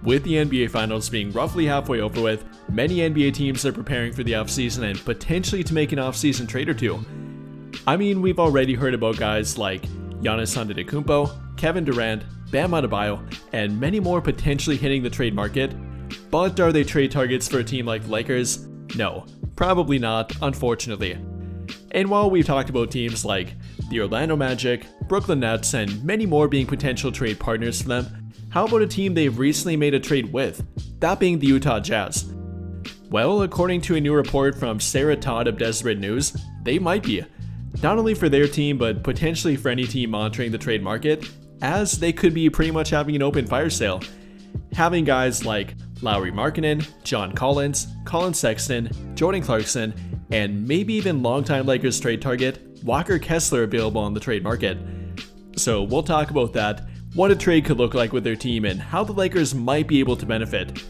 With the NBA Finals being roughly halfway over with, many NBA teams are preparing for the offseason and potentially to make an offseason trade or two. I mean, we've already heard about guys like Giannis Antetokounmpo, Kevin Durant, Bam Adebayo, and many more potentially hitting the trade market. But are they trade targets for a team like the Lakers? No, probably not, unfortunately. And while we've talked about teams like the Orlando Magic, Brooklyn Nets, and many more being potential trade partners for them, how about a team they've recently made a trade with, that being the Utah Jazz? Well, according to a new report from Sarah Todd of Deseret News, they might be. Not only for their team, but potentially for any team monitoring the trade market, as they could be pretty much having an open fire sale. Having guys like Lauri Markkanen, John Collins, Collin Sexton, Jordan Clarkson, and maybe even longtime Lakers trade target Walker Kessler available on the trade market. So we'll talk about that, what a trade could look like with their team, and how the Lakers might be able to benefit.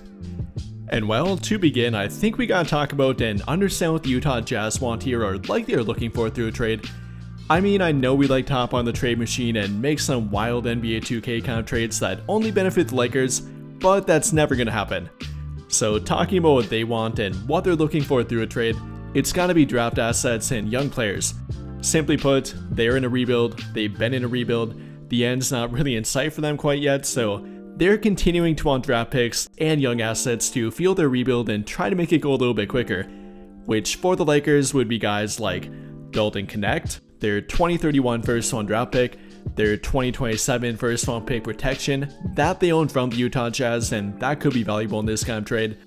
And well, to begin, I think we gotta talk about and understand what the Utah Jazz want here or likely are looking for through a trade. I mean, I know we like to hop on the trade machine and make some wild NBA 2K kind of trades that only benefit the Lakers, but that's never gonna happen. So talking about what they want and what they're looking for through a trade, it's gotta be draft assets and young players. Simply put, they're in a rebuild, they've been in a rebuild, the end's not really in sight for them quite yet, so they're continuing to want draft picks and young assets to fuel their rebuild and try to make it go a little bit quicker, which for the Lakers would be guys like Dalton Connect, their 2031 first round draft pick, their 2027 first round pick protection that they own from the Utah Jazz, and that could be valuable in this kind of trade,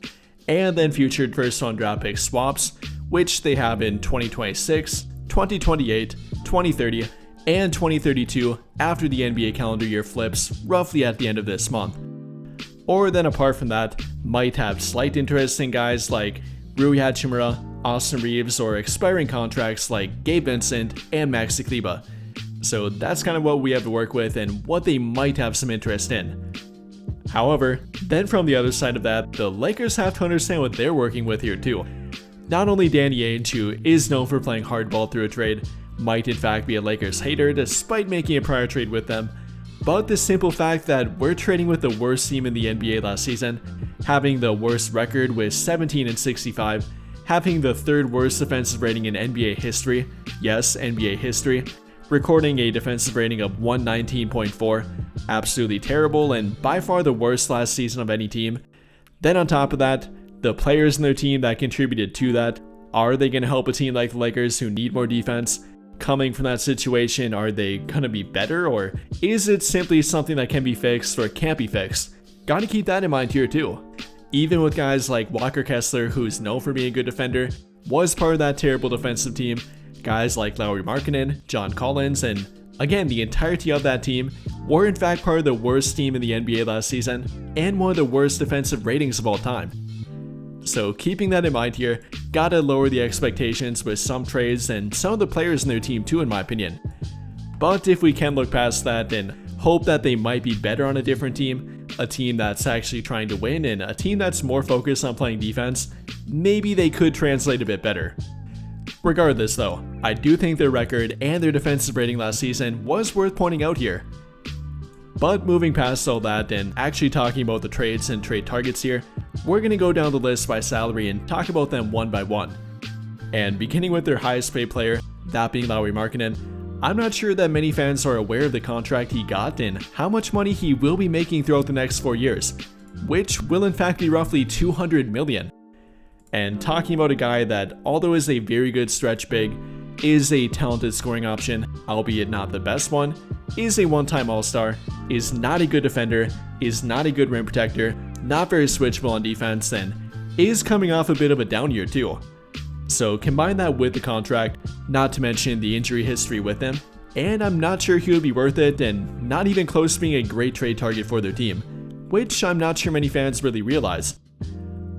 and then future first round draft pick swaps, which they have in 2026, 2028, 2030, and 2032 after the NBA calendar year flips roughly at the end of this month. Or then apart from that, might have slight interest in guys like Rui Hachimura, Austin Reeves, or expiring contracts like Gabe Vincent and Maxi Kleber. So that's kind of what we have to work with and what they might have some interest in. However, then from the other side of that, the Lakers have to understand what they're working with here too. Not only Danny Ainge, who is known for playing hardball through a trade, might in fact be a Lakers hater despite making a prior trade with them, but the simple fact that we're trading with the worst team in the NBA last season, having the worst record with 17-65, having the third worst defensive rating in NBA history, yes, NBA history, recording a defensive rating of 119.4, absolutely terrible and by far the worst last season of any team. Then on top of that, the players in their team that contributed to that, are they going to help a team like the Lakers who need more defense? Coming from that situation, are they going to be better, or is it simply something that can be fixed or can't be fixed? Gotta keep that in mind here too. Even with guys like Walker Kessler, who's known for being a good defender, was part of that terrible defensive team, guys like Lauri Markkanen, John Collins, and again, the entirety of that team were in fact part of the worst team in the NBA last season, and one of the worst defensive ratings of all time. So keeping that in mind here, gotta lower the expectations with some trades and some of the players in their team too, in my opinion. But if we can look past that and hope that they might be better on a different team, a team that's actually trying to win and a team that's more focused on playing defense, maybe they could translate a bit better. Regardless though, I do think their record and their defensive rating last season was worth pointing out here. But moving past all that and actually talking about the trades and trade targets here, we're going to go down the list by salary and talk about them one by one. And beginning with their highest paid player, that being Lauri Markkanen, I'm not sure that many fans are aware of the contract he got and how much money he will be making throughout the next 4 years, which will in fact be roughly $200 million. And talking about a guy that, although is a very good stretch big, is a talented scoring option, albeit not the best one, is a one-time all-star, is not a good defender, is not a good rim protector, not very switchable on defense, and is coming off a bit of a down year too. So combine that with the contract, not to mention the injury history with him, and I'm not sure he would be worth it and not even close to being a great trade target for their team, which I'm not sure many fans really realize.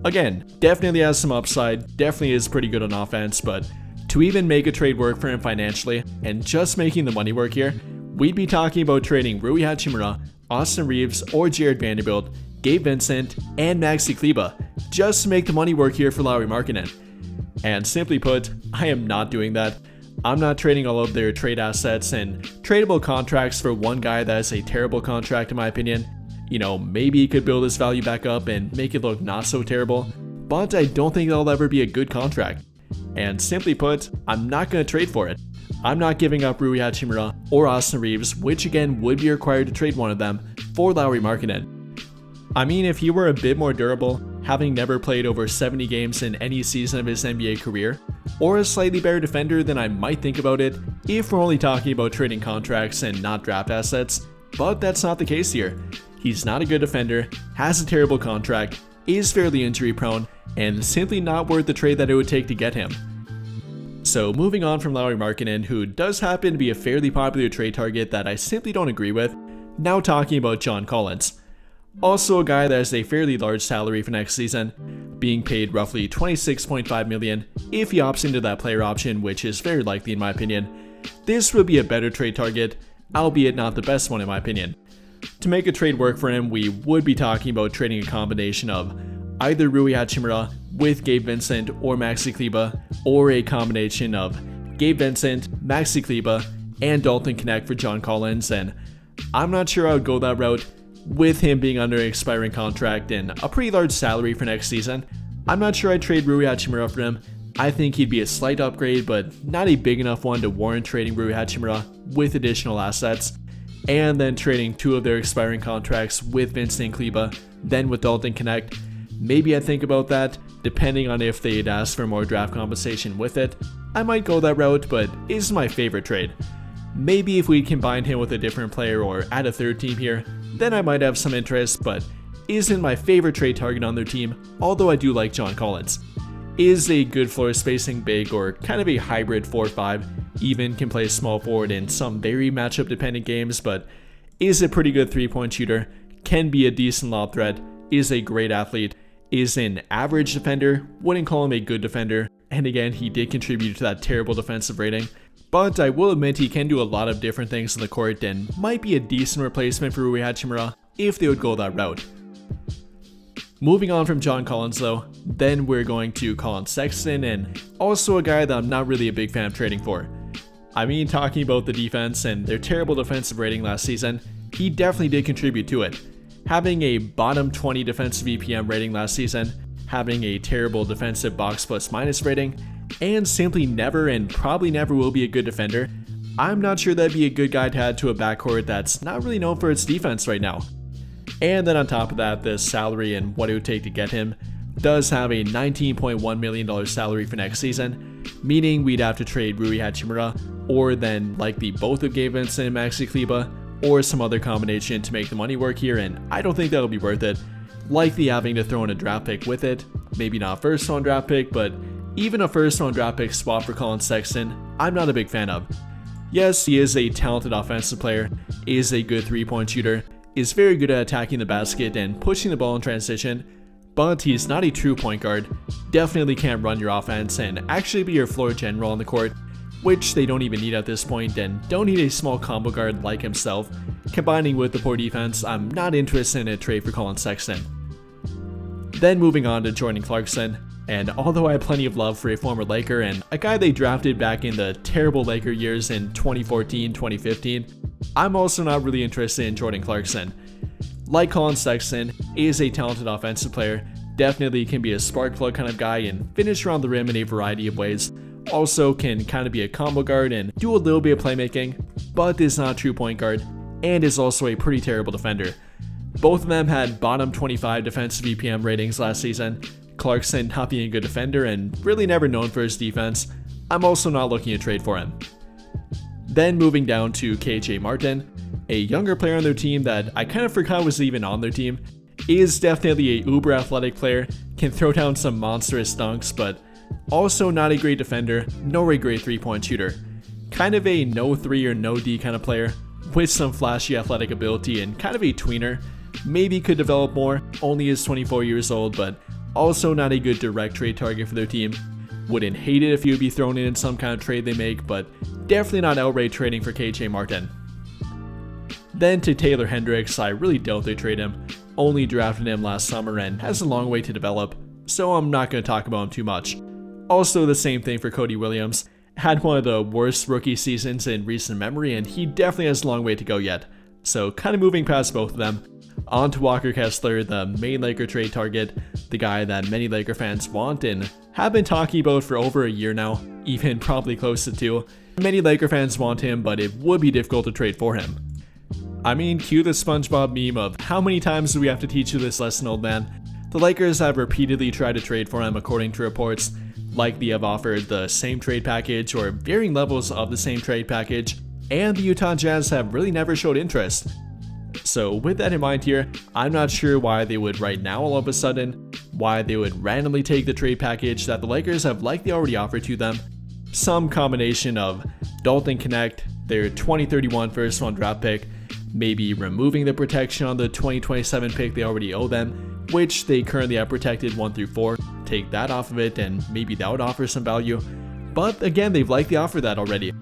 Again, definitely has some upside, definitely is pretty good on offense, but to even make a trade work for him financially, and just making the money work here, we'd be talking about trading Rui Hachimura, Austin Reeves, or Jared Vanderbilt, Gabe Vincent, and Maxi Kleber, just to make the money work here for Lauri Markkanen. And simply put, I am not doing that. I'm not trading all of their trade assets and tradable contracts for one guy that is a terrible contract in my opinion. maybe he could build his value back up and make it look not so terrible, but I don't think that'll ever be a good contract. And simply put, I'm not going to trade for it. I'm not giving up Rui Hachimura or Austin Reeves, which again would be required to trade one of them, for Lauri Markkanen. I mean, if he were a bit more durable, having never played over 70 games in any season of his NBA career, or a slightly better defender, then I might think about it if we're only talking about trading contracts and not draft assets, but that's not the case here. He's not a good defender, has a terrible contract, is fairly injury prone, and simply not worth the trade that it would take to get him. So moving on from Lauri Markkanen, who does happen to be a fairly popular trade target that I simply don't agree with, now talking about John Collins. Also a guy that has a fairly large salary for next season, being paid roughly $26.5 million if he opts into that player option, which is very likely in my opinion. This would be a better trade target, albeit not the best one in my opinion. To make a trade work for him, we would be talking about trading a combination of either Rui Hachimura with Gabe Vincent or Maxi Kleber, or a combination of Gabe Vincent, Maxi Kleber, and Dalton Knecht for John Collins, and I'm not sure I would go that route. With him being under an expiring contract and a pretty large salary for next season, I'm not sure I'd trade Rui Hachimura for him. I think he'd be a slight upgrade, but not a big enough one to warrant trading Rui Hachimura with additional assets, and then trading two of their expiring contracts with Vincent and Kleber, then with Dalton Knecht. Maybe I'd think about that, depending on if they'd ask for more draft compensation with it. I might go that route, but it isn't my favorite trade. Maybe if we combine him with a different player or add a third team here, then I might have some interest, but isn't my favorite trade target on their team, although I do like John Collins. Is a good floor spacing big or kind of a hybrid 4-5, even can play small forward in some very matchup dependent games, but is a pretty good 3-point shooter, can be a decent lob threat, is a great athlete, is an average defender, wouldn't call him a good defender, and again he did contribute to that terrible defensive rating. But I will admit he can do a lot of different things on the court and might be a decent replacement for Rui Hachimura if they would go that route. Moving on from John Collins though, then we're going to Collin Sexton, and also a guy that I'm not really a big fan of trading for. I mean, talking about the defense and their terrible defensive rating last season, he definitely did contribute to it. Having a bottom 20 defensive EPM rating last season, having a terrible defensive box plus minus rating, and simply never and probably never will be a good defender, I'm not sure that'd be a good guy to add to a backcourt that's not really known for its defense right now. And then on top of that, the salary and what it would take to get him does have a $19.1 million salary for next season, meaning we'd have to trade Rui Hachimura, or then likely both of Gabe Vincent and Maxi Kleber, or some other combination to make the money work here, and I don't think that'll be worth it. Likely having to throw in a draft pick with it, maybe not first round draft pick, but even a first round draft pick swap for Collin Sexton, I'm not a big fan of. Yes, he is a talented offensive player, is a good 3-point shooter, is very good at attacking the basket and pushing the ball in transition, but he's not a true point guard, definitely can't run your offense and actually be your floor general on the court, which they don't even need at this point, and don't need a small combo guard like himself. Combining with the poor defense, I'm not interested in a trade for Collin Sexton. Then moving on to Jordan Clarkson, and although I have plenty of love for a former Laker and a guy they drafted back in the terrible Laker years in 2014-2015, I'm also not really interested in Jordan Clarkson. Like Collin Sexton, is a talented offensive player, definitely can be a spark plug kind of guy and finish around the rim in a variety of ways. Also can kind of be a combo guard and do a little bit of playmaking, but is not a true point guard, and is also a pretty terrible defender. Both of them had bottom 25 defensive EPM ratings last season. Clarkson not being a good defender and really never known for his defense. I'm also not looking to trade for him. Then moving down to KJ Martin, a younger player on their team that I kind of forgot was even on their team, is definitely a uber athletic player, can throw down some monstrous dunks, but also not a great defender, nor a great 3-point shooter. Kind of a no 3 or no D kind of player, with some flashy athletic ability and kind of a tweener. Maybe could develop more, only is 24 years old, but also not a good direct trade target for their team. Wouldn't hate it if he would be thrown in some kind of trade they make, but definitely not outright trading for KJ Martin. Then to Taylor Hendricks, I really doubt they trade him. Only drafted him last summer and has a long way to develop, so I'm not going to talk about him too much. Also the same thing for Cody Williams. Had one of the worst rookie seasons in recent memory, and he definitely has a long way to go yet. So kind of moving past both of them. On to Walker Kessler, the main Laker trade target, the guy that many Laker fans want and have been talking about for over a year now, even probably close to 2. Many Laker fans want him, but it would be difficult to trade for him. I mean, cue the SpongeBob meme of how many times do we have to teach you this lesson, old man? The Lakers have repeatedly tried to trade for him according to reports, likely have offered the same trade package or varying levels of the same trade package, and the Utah Jazz have really never showed interest. So with that in mind here, I'm not sure why they would right now all of a sudden, why they would randomly take the trade package that the Lakers have likely already offered to them. Some combination of Dalton Connect, their 2031 first round draft pick, maybe removing the protection on the 2027 pick they already owe them, which they currently have protected 1 through 4, take that off of it and maybe that would offer some value. But again, they've likely offered that already.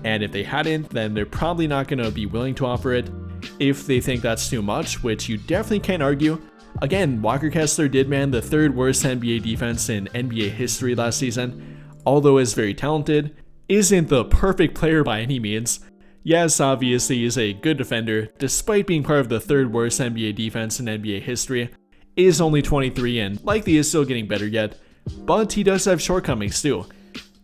And if they hadn't, then they're probably not going to be willing to offer it. If they think that's too much, which you definitely can't argue. Again, Walker Kessler did man the 3rd worst NBA defense in NBA history last season. Although is very talented, isn't the perfect player by any means. Yes, obviously he's a good defender, despite being part of the 3rd worst NBA defense in NBA history. Is only 23 and likely is still getting better yet, but he does have shortcomings too.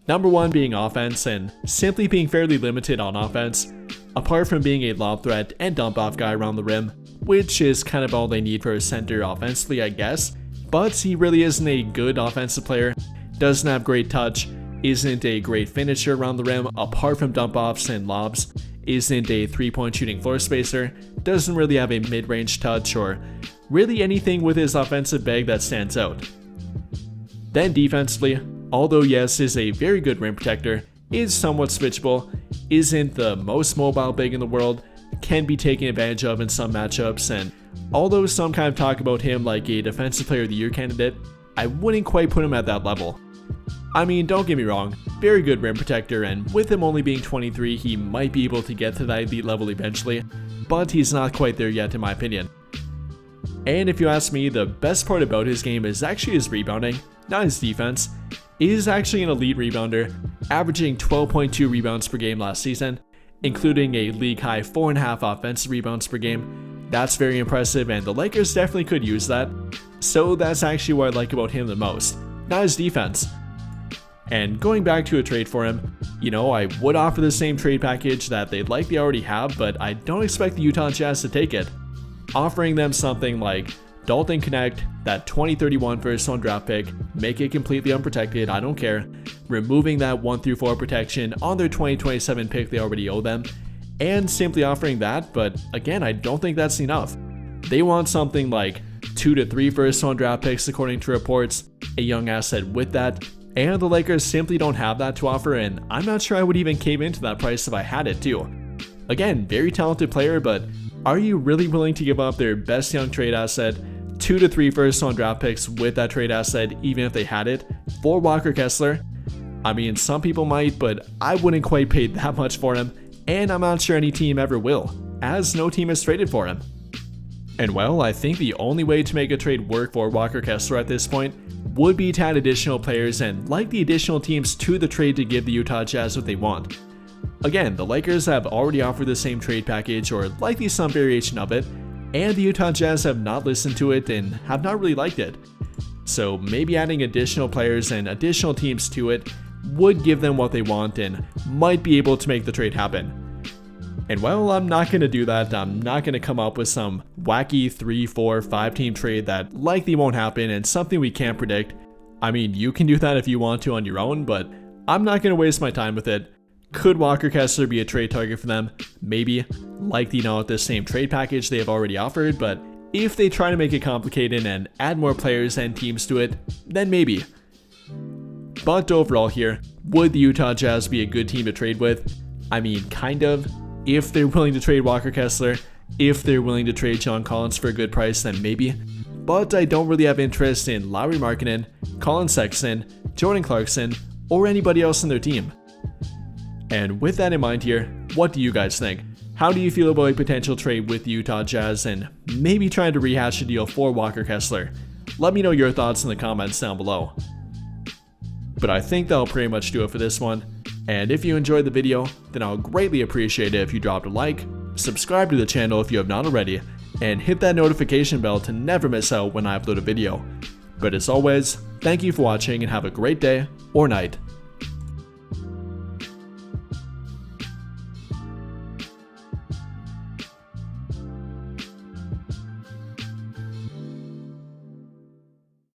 Number 1 being offense and simply being fairly limited on offense, apart from being a lob threat and dump off guy around the rim, which is kind of all they need for a center offensively, I guess. But he really isn't a good offensive player, doesn't have great touch, isn't a great finisher around the rim apart from dump offs and lobs, isn't a 3-point shooting floor spacer, doesn't really have a mid-range touch or really anything with his offensive bag that stands out. Then defensively, although yes is a very good rim protector, is somewhat switchable, isn't the most mobile big in the world, can be taken advantage of in some matchups, and although some kind of talk about him like a defensive player of the year candidate, I wouldn't quite put him at that level. I mean, don't get me wrong, very good rim protector, and with him only being 23, he might be able to get to that elite level eventually, but he's not quite there yet in my opinion. And if you ask me, the best part about his game is actually his rebounding, not his defense. He is actually an elite rebounder, averaging 12.2 rebounds per game last season, including a league-high 4.5 offensive rebounds per game. That's very impressive, and the Lakers definitely could use that. So that's actually what I like about him the most, not his defense. And going back to a trade for him, I would offer the same trade package that they likely already have, but I don't expect the Utah Jazz to take it. Offering them something like Dalton Connect, that 2031 first round draft pick, make it completely unprotected, I don't care, removing that 1 through 4 protection on their 2027 pick they already owe them, and simply offering that, but again, I don't think that's enough. They want something like 2 to 3 first round draft picks according to reports, a young asset with that, and the Lakers simply don't have that to offer, and I'm not sure I would even cave into that price if I had it too. Again, very talented player, but are you really willing to give up their best young trade asset, 2 to 3 first round draft picks with that trade asset even if they had it, for Walker Kessler? I mean, some people might, but I wouldn't quite pay that much for him, and I'm not sure any team ever will, as no team has traded for him. And well, I think the only way to make a trade work for Walker Kessler at this point would be to add additional players and like the additional teams to the trade to give the Utah Jazz what they want. Again, the Lakers have already offered the same trade package or likely some variation of it, and the Utah Jazz have not listened to it and have not really liked it. So maybe adding additional players and additional teams to it would give them what they want and might be able to make the trade happen. And well, I'm not going to do that. I'm not going to come up with some wacky 3, 4, 5 team trade that likely won't happen and something we can't predict. I mean, you can do that if you want to on your own, but I'm not going to waste my time with it. Could Walker Kessler be a trade target for them? Maybe. Likely not the same trade package they have already offered, but if they try to make it complicated and add more players and teams to it, then maybe. But overall here, would the Utah Jazz be a good team to trade with? I mean, kind of. If they're willing to trade Walker Kessler, if they're willing to trade John Collins for a good price, then maybe. But I don't really have interest in Lauri Markkanen, Collin Sexton, Jordan Clarkson, or anybody else in their team. And with that in mind here, what do you guys think? How do you feel about a potential trade with the Utah Jazz and maybe trying to rehash a deal for Walker Kessler? Let me know your thoughts in the comments down below. But I think that'll pretty much do it for this one. And if you enjoyed the video, then I'll greatly appreciate it if you dropped a like, subscribe to the channel if you have not already, and hit that notification bell to never miss out when I upload a video. But as always, thank you for watching and have a great day or night.